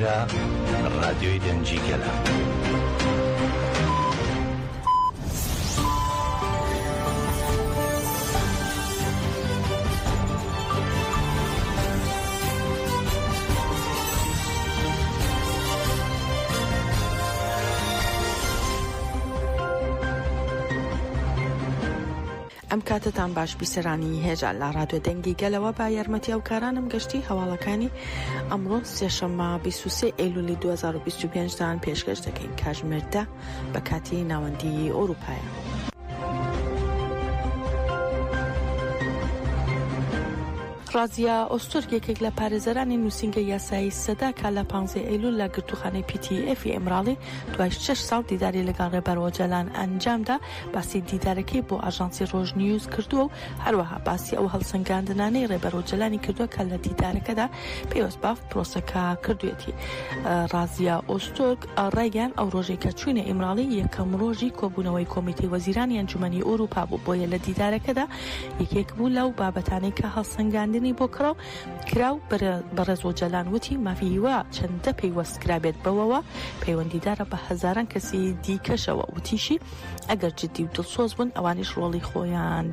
ئێرە ڕادیۆی دەنگی گەلە. ئەم کاتتان باش بیسەرانی هێژە لە ڕادیۆ دەنگی گەلەوە با یارمەتی ئەو کارانم گەشتی هەواڵەکانی ئەمڕۆ سێشەممە 23 ئەیلولی 2025 دان پێشکەش دەکەین کاتژمێردا بە کاتی ناوەندی ئەوروپایە. رازیا ئۆستۆرگ یەکێک لە پارێزەرانی نووسینگە یاسایی سەداکە لە 15 ئەیلول لە گرتوخانەی PTF ئێمراڵی دوای 6 ساڵ دیداری لەگەڵ ڕێبەرەوە جەلان ئەنجامدا باسی دیدارەکەی بۆ ئاژانسی ڕۆژ نیوز کردووە و هەروەها باسی ئەو هەڵسەنگاندنانەی ڕێبەرەوە جەلانی کردووە کە لە دیدارەکەدا پێوەست باف پرۆسەکە کردوێتی. رازیا ئۆستۆرگ ڕایگەیان ئەو ڕۆژێک کە چوونە ئێمراڵی یەکەم ڕۆژی کۆبوونەوەی کۆمیتەی وەزیرانی ئەنجومەنی ئەوروپا بوو بۆیە لە دیدارەکەدا یەکێک بوو لەو بابەتانەی کە هەڵسەنگاندنی بۆ کراو بەڕێزۆ جەلان وتی مافی هیوا چەندە پەیوەستکرا بێت بەوەوە پەیوەندیدارە بە هەزاران کەسی دیکەشەوە وتیشی ئەگەر جددی و دڵسۆز بوون ئەوانیش ڕۆڵی خۆیان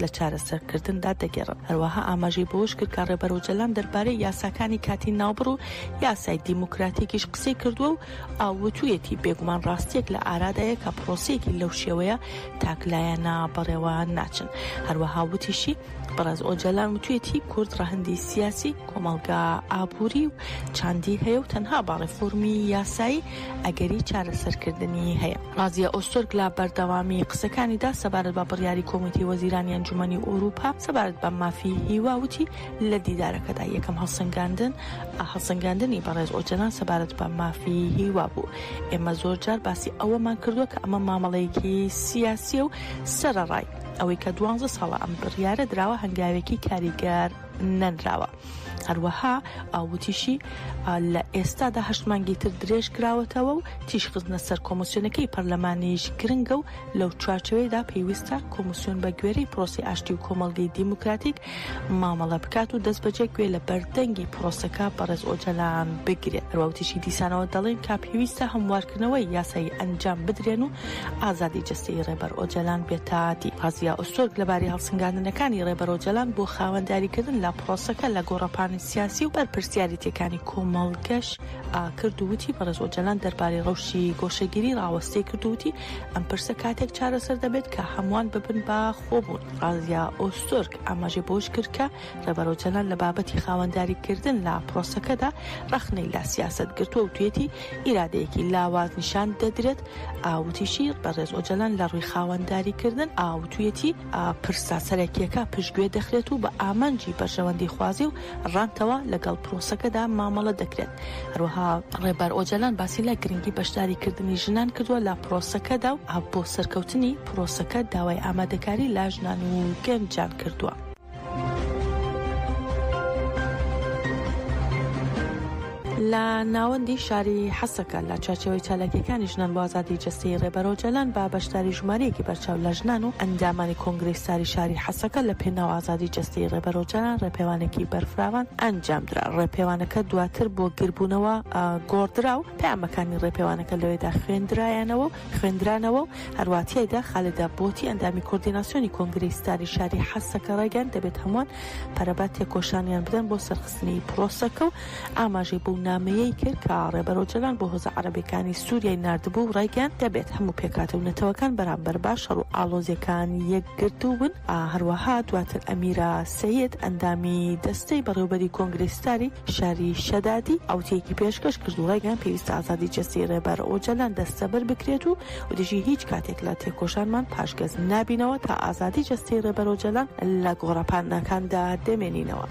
لە چارەسەرکردندا دەگەڕن. هەروەها ئاماژەی بەوەش کرد کە ڕێبەرەوە جەلان دەربارەی یاساکانی کاتی ناوبڕ و یاسای دیموکراتیکیش قسەی کردووە و ئاوتویەتی بێگومان ڕاستیەک لە ئارادایە کە پرۆسەیەکی لەو شێوەیە تاکلایەنە بەڕێوە ناچن. هەروەها وتیشی بەڕێز ئۆجەلان وتوێتی کورد ڕەهەندی سیاسی کۆمەڵگا ئابووری و چاندی هەیە و تەنها با ڕێفۆرمی یاسایی ئەگەری چارەسەرکردنی هەیە. رازیا ئۆستۆرگ لە بەردەوامی قسەکانیدا سەبارەت بە بڕیاری کۆمیتەی وەزیرانی ئەنجومەنی ئەوروپا سەبارەت بە مافی هیوا وتی لە دیدارەکەدا یەکەم هەڵسەنگاندنی بەڕێز ئۆجەلان سەبارەت بە مافی هیوا بوو. ئێمە زۆر جار باسی ئەوەمان کردووە کە ئەمە مامەڵەیەکی سیاسیە و سەرەڕای ئەوەی کە 12 ساڵە ئەم بڕیارە دراوە هەنگاوێکی کاریگەر نەنراوە. هەروەها ئاوتیشی لە ئێستادا 8 مانگی تر درێژ کراوەتەوە و تیشخستنە سەر کۆمسیۆنەکەی پەرلەمانیش گرنگە و لەو چوارچەوەیدا پێویستە کۆمسیۆن بە گوێرەی پرۆسی ئاشتی و کۆمەڵگەی دیموکراتیک مامەڵە بکات و دەست بەجێ گوێ لە بەردەنگی پرۆسەکە بەڕێز ئۆجەلان بگرێت. هەروەوتیشی دیسانەوە دەڵێن کە پێویستە هەموارکردنەوەی یاسایی ئەنجام بدرێن و ئازادی جەستەی ڕێبەر ئۆجەلان بێتاتی. رازیا ئۆستۆرگ لەباری هەڵسەنگاندنەکانی ڕێبەر ئۆجەلان بۆ خاوەنداریکردن لە پرۆسەکە لە گۆڕەپانی سیاسی و بەرپرسیاریەکانی کۆمەڵگەش کردووتی بەڕێز ئۆجەلان دەربارەی ڕەوشی گۆشەگیری ڕاوەستەی کردووتی ئەم پرسە کاتێک چارەسەر دەبێت کە هەمووان ببن بە خۆبوون. رازیا ئۆستۆرگ ئاماژەی بۆش کرد کە ڕێبەر ئۆجەلان لە بابەتی خاوەنداریکردن لە پرۆسەکەدا ڕەخنەی لە سیاست گرتووە و توێتی ئیرادەیەکی لاواز نیشان دەدرێت. ئاوتیشی بەڕێز ئۆجەلان لە ڕووی خاوەنداریکردن ئاوتویەتی پرسا سەرەکیەکە پشتگوێ دەخرێت و بە ئامانجی بەرژەوەندی خوازی و ڕانتەوە لەگەڵ پرۆسەکەدا مامەڵە دەکرێت. هەروەها ڕێبەر ئۆجەلان باسی لە گرنگی بەشداریکردنی ژنان کردووە لە پرۆسەکەدا و بۆ سەرکەوتنی پرۆسەکە داوای ئامادەکاری لا ژنان و گەنجان کردووە. لە ناوەندی شاری حەسەکە لە چارچەوەی چالاکیەکانی ژنان بۆ ئازادی جەستەی ڕێبەرەوە جەلان بە بەشداری ژمارەیەکی بەرچاو لە ژنان و ئەندامانی کۆنگرێساری شاری حەسەکە لە پێناو ئازادی جەستەی ڕێبەرەوە جەلان ڕێپێوانێکی بەرفراوان ئەنجامدرا. ڕێپێوانەکە دواتر بۆ گربوونەوە گۆڕدرا و پەیامەکانی ڕێپێوانەکە لەوێدا خوێندرانەوە و هەرواتیایدا خالدا بۆتی ئەندامی کۆردیناسیۆنی کۆنگرێساری شاری حەسەکە ڕایگەیاند دەبێت هەمووان پەرەبات تێکۆشانیان بدەن بۆ سەرخستنی پرۆسەکە و ئاماژەی بوو نامەیەی کرد کە ڕێبەرەوە جەلان بۆ هۆزە عەرەبیەکانی سووریای ناردبوو و ڕایگەیاند دەبێت هەموو پێکهاتەونەتەوەکان بەرامبەر با شەڕ و ئاڵۆزیەکان یەکگرتوو بن. هەروەها دواتر ئەمیرە سەید ئەندامی دەستەی بەڕێوەبەری کۆنگرێستاری شاری شەدادی ئاوتەیەکی پێشکەش کرد و ڕایگەیاند پێویستە ئازادی جەستەی ڕێبەرەوە جەلان دەستەبەر بکرێت و وتیژی هیچ کاتێک لە تێکۆشانمان پاشگەز نابینەوە تا ئازادی جەستەی ڕێبەرەوە جەلان لە گۆڕەپانەکاندا دەمێنینەوە.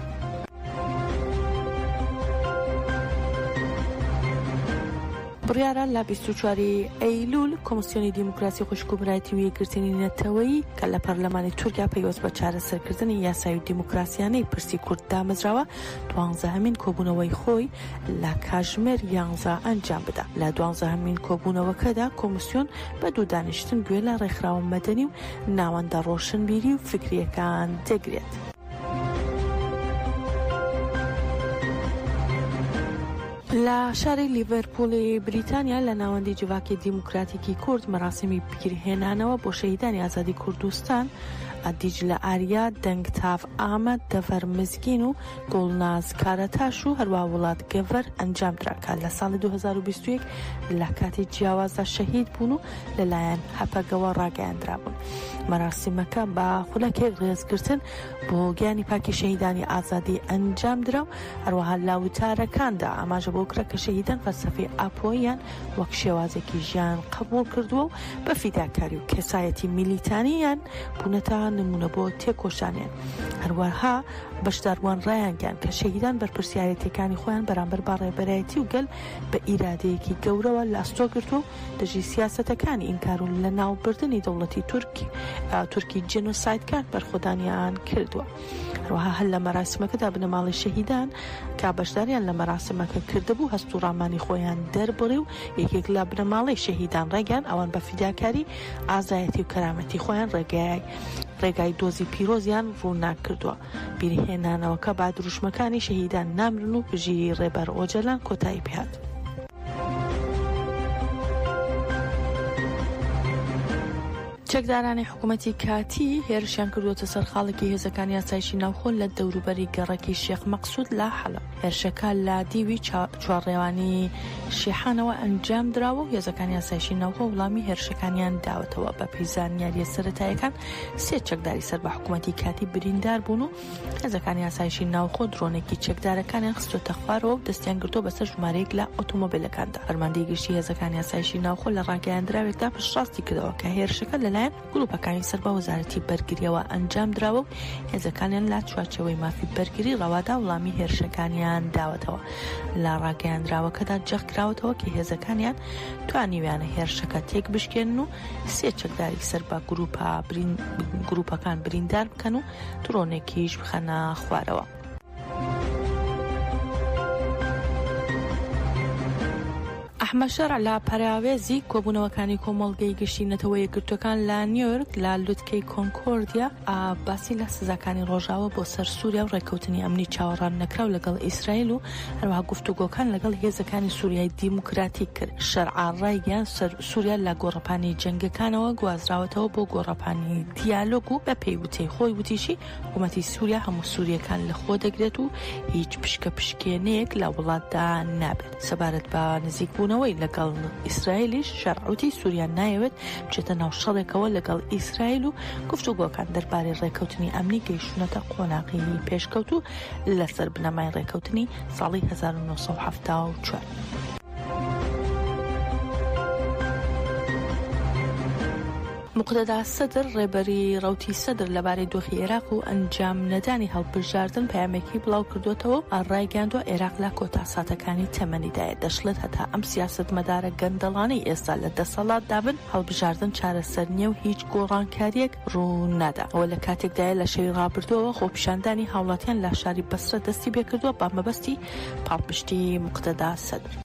بڕیارە لە 24 ئەیلول کۆمسیۆنی دیموکراسی خوشکومڕایەتی و یەکگرتنی نەتەوەیی کە لە پەرلەمانی تورکیا پەیوەست بە چارەسەرکردنی یاسایی و دیموکراسیانەی پرسی کورد دامەزراوە 12هەمین کۆبوونەوەی خۆی لە کاتژمێر 11 ئەنجام بدە. لە 12هەمین کۆبوونەوەکەدا کۆمسیۆن بە دوو دانیشتن گوێ لە ڕێکخراوە مەدەنی و ناوەندە ڕۆشنبیری و فکریەکان دەگرێت. لە شاری لیڤەرپۆلی بریتانیا لە ناوەندی جوواکی دیموکراتیکی کورد مەراسیمی بیرهێنانەوە بۆ شەهیدانی ئازادی کوردستان دیجلە ئاریا، دەنگتاف ئامەد، دەڤەر مزگین و گوڵناز کارەتاش و هەروە وڵات گەڤەر ئەنجام دراکات لە ساڵی 2021 لە کاتی جیاوازدا شەهید بوون و لەلایەن هەپەگەوە ڕاگەیاندرابوون. مەراسیمەکە بە خولەکێک ڕێزگرتن بۆ گیانی پاکی شەهیدانی ئازادی ئەنجام درا و هەروەها لاوتارەکاندا ئاماژە بۆ کرا کە شەهیدان فەلسەفەی ئاپۆییان وەک شێوازێکی ژیان قبول کردووە و بە فیداکاری و کێسایەتی میلیتانیان بوونەتە نمونە بۆ تێکۆشانیان. هەروەها بەشداروان ڕایانگەیان کە شەهیدان بەرپرسیارەتیەکانی خۆیان بەرامبەر بە ڕێبەرایەتی و گەل بە ئیرادەیەکی گەورەوە لاستۆ گرتو و دەژی سیاسەتەکانی ئینکار و لە ناوبردنی دەوڵەتی تورکی جێنۆسایدکان بەرخۆدانیان کردووە. هەروەها هەر لە مەراسیمەکەدا بنەماڵی شەهیدان کا بەشداریان لە مەراسیمەکە کردبوو هەست و ڕامانی خۆیان دەربڕی و یەکێک لە بنەماڵی شەهیدان ڕێگەیان ئەوان بە فیداکاری ئازایەتی و کەرامەتی خۆیان ڕێگای دۆزی پیرۆزیان ڕووناک کردووە. بیرهێنانەوەکە با دروشمەکانی شەهیدان نامرن و بژی ڕێبەر ئۆجەلان کۆتایی پێهات. چەکدارانی حکوومەتی کاتی هێرشیان کردوتە سەر خاڵێکی هێزەکانی یاسایشی ناوخۆ لە دەوروبەری گەڕەکی شێخ مەقسوود لە حەلەب. هێرشەکە لە دیوی چوارڕێوانی شیحانەوە ئەنجام دراوە و هێزەکانی یاسایشی ناوخۆ وڵامی هێرشەکانیان داوەتەوە. بە پێیزانیاریە سەرەتاییەکان سێ چەکداری سەر بە حکوومەتی کاتی بریندار بوون و هێزەکانی یاسایشی ناوخۆ درۆنێکی چەکدارەکانیان خستۆتە خوارەوە و دەستیان گرتۆ بەسەر ژمارەیەک لە ئۆتۆمۆبیلەکاندا. فەرماندەی گشتی هێزەکانی یاسایشی ناوخۆ لە ڕاگەیاندراوێکدا پشتڕاستی کردەوە کە هێرشەکە لەلایەن گروپەکانی سەر بە وەزارەتی بەرگریەوە ئەنجام دراوە و هێزەکانیان لا چوارچەوەی مافی بەرگری ڕەوادا وڵامی هێرشەکانیان داوەتەوە. لە ڕاگەیاندراوەکەدا جەخ کراوەتەوە کە هێزەکانیان توانیویانە هێرشەکە تێک بشکێنن و سێ چەکداری سەر بە گروپەکان بریندار بکەن و درۆنێکیش بخەنە خوارەوە. ئەحمەد شەرع لە پەراوێزی کۆبوونەوەکانی کۆمەڵگەی گەشتینەتەوە یەکگرتوەکان لە نیویۆرک لە لوتکەی کۆنکۆردیا باسی لە سزاکانی ڕۆژاوە بۆ سەر سووریا و ڕێکەوتنی ئەمنی چاوەڕان نەکراو لەگەڵ ئیسرائیل و هەروەها گفتوگۆکان لەگەڵ هێزەکانی سووریای دیموکراتیک کرد. شەرع ڕایگەیان سووریا لە گۆڕەپانی جەنگەکانەوە گوازراوەتەوە بۆ گۆڕەپانی دیالۆگ و بە پێیوتەی خۆی وتیشی حکوومەتی سووریا هەموو سووریەکان لە خۆ دەگرێت و هیچ پشکەنەیەک لە وڵاتدا نابێت. سەبارەت بە نزیکبوونەوەی لەگەڵ ئیسرائیلیش شەرعوتی سووریا نایەوێت بچێتە ناو شەڕێکەوە لەگەڵ ئیسرائیل و گفتوگۆکان دەربارەی ڕێکەوتنی ئەمنی گەیشتونەتە قۆناغی پێشکەوت و لەسەر بنەمای ڕێکەوتنی ساڵی 1974. مقتەدا سەدر ڕێبەری ڕەوتی سەدر لەبارەی دۆخی عێراق و ئەنجام نەدانی هەڵبژاردن پەیامێکی بڵاو کردوێتەوە ڕایگەاندووە عێراق لە کۆتا ساتەکانی تەمەنیدایە. دەشڵێت هەتا ئەم سیاسەتمەدارە گەندەڵانەی ئێستا لە دەسەڵات دابن هەڵبژاردن چارەسەر نییە و هیچ گۆڕانکاریەک ڕوو نادا. ئەوە لە کاتێکدایە لە شەوی ڕابردووەوە خۆپیشاندانی هاوڵاتیان لە شاری بەسرە دەستی پێکردووە بە مەبەستی پاڵپشتی مقتەدا سەدر.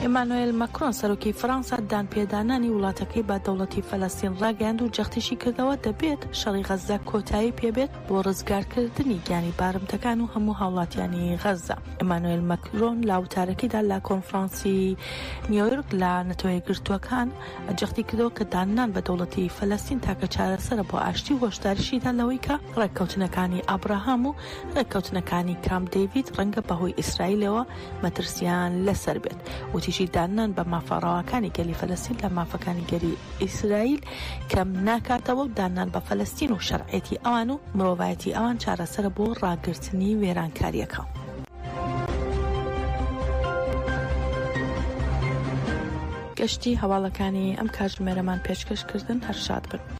ئێمانوئێل مەکرۆن سەرۆکی فەرەنسا دانپێدانانی وڵاتەکەی با دەوڵەتی فەلەستین ڕاگەیاند و جەختیشی کردەوە دەبێت شەڕی غەزە کۆتایی پێبێت بۆ ڕزگارکردنی گیانی بارمتەکان و هەموو هاوڵاتیانی غەزە. ئێمانوئێل مەکرۆن لە وتارەکەیدا لە کۆنفرانسی نیویۆرک لە نەتەوەی گرتووەکان جەختی کردەوە کە دانان بە دەوڵەتی فەلەستین تاکە چارەسەرە بۆ ئاشتی و هۆشداریشیدا لەوەی کە ڕێککەوتنەکانی ئابراهام و ڕێککەوتنەکانی کامپ دەیڤید ڕەنگە بەهۆی ئیسرائیلەوە مەترسیان لەسەر بێت. وتیشی دانان بە مافەڕەوەکانی گەلی فەلەستین لە مافەکانی گەلی ئیسرائیل کەم ناکاتەوە و دانان بە فەلەستین و شەرعێتی ئەوان و مرۆڤایەتی ئەوان چارەسەرە بۆ ڕاگررتنی وێرانکاریەکە. گەشتی هەواڵەکانی ئەم کاتژمێرەمان پێشکەشکردن هەر شاد بن.